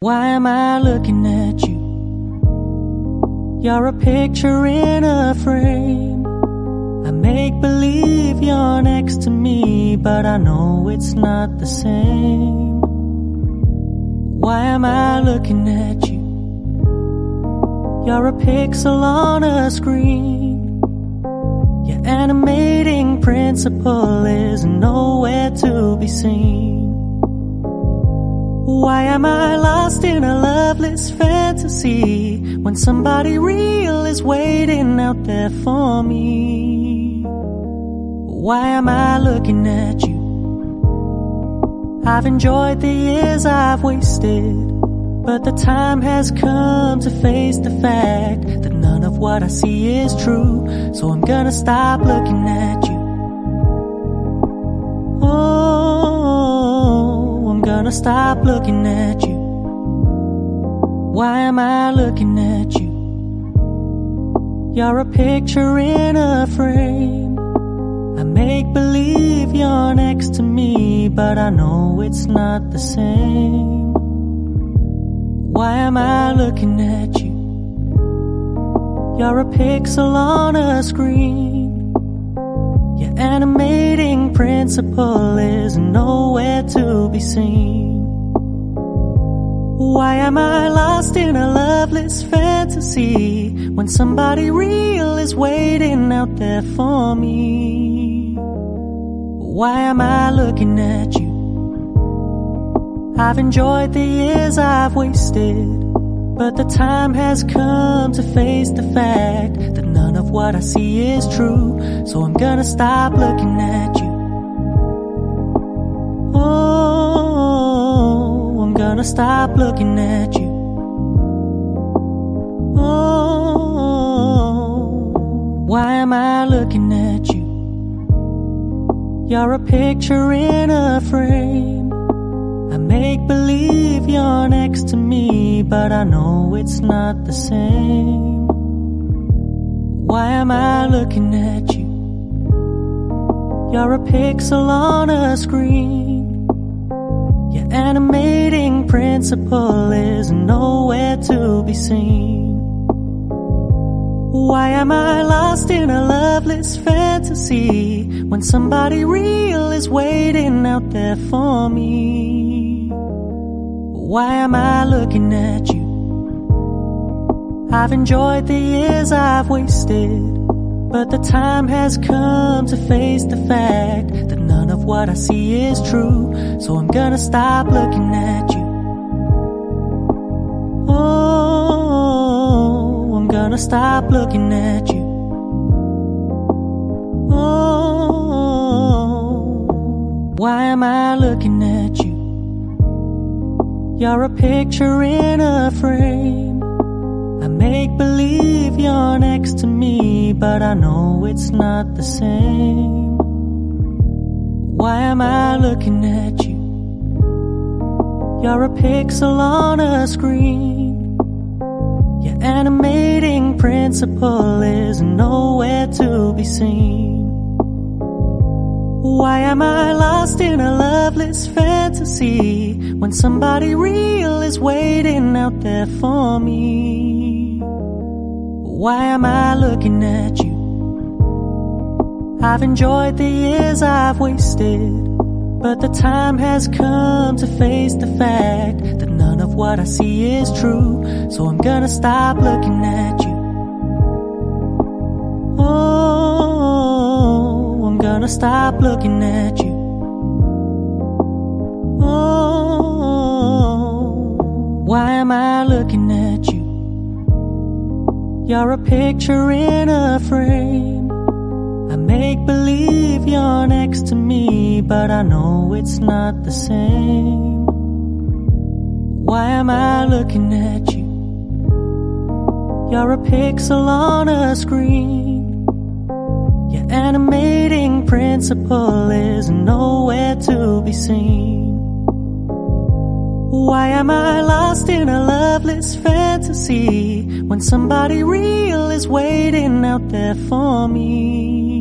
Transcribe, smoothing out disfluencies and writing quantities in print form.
Why am I looking at you? You're a picture in a frame. I make believe you're next to me, but I know it's not the same. Why am I looking at you? You're a pixel on a screen. Your animating principle is nowhere to be seen. Why am I lost in a loveless fantasy when somebody real is waiting out there for me? Why am I looking at you? I've enjoyed the years I've wasted, but the time has come to face the fact that none of what I see is true. So I'm gonna stop looking at you. Oh, I'm gonna stop looking at you. Why am I looking at you? You're a picture in a frame. I make believe you're next to me, but I know it's not the same. Why am I looking at you? You're a pixel on a screen. Your animating principle is nowhere to be seen. Why am I lost in a loveless fantasy when somebody real is waiting out there for me? Why am I looking at you? I've enjoyed the years I've wasted, but the time has come to face the fact that none of what I see is true. So I'm gonna stop looking at you. Oh, I'm gonna stop looking at you. Oh, why am I looking at you? You're a picture in a frame. I make believe you're next to me, but I know it's not the same. Why am I looking at you? You're a pixel on a screen. Your animating principle is nowhere to be seen. Why am I lost in a loveless fantasy when somebody real is waiting out there for me? Why am I looking at you? I've enjoyed the years I've wasted, but the time has come to face the fact that none of what I see is true. So I'm gonna stop looking at you. Oh, I'm gonna stop looking at you. Oh, why am I looking at you? You're a picture in a frame. I make believe you're next to me, but I know it's not the same. Why am I looking at you? You're a pixel on a screen. Your animating principle is nowhere to be seen. Why am I lost in a loveless fantasy? when somebody real is waiting out there for me. Why am I looking at you? I've enjoyed the years I've wasted, but the time has come to face the fact that none of what I see is true. So I'm gonna stop looking at you. Oh, I'm gonna stop looking at you. Oh, why am I looking at you? You're a picture in a frame. I make believe you're next to me, but I know it's not the same. Why am I looking at you? You're a pixel on a screen. Your animating principle is nowhere to be seen. Why am I lost in a loveless fantasy when somebody real is waiting out there for me?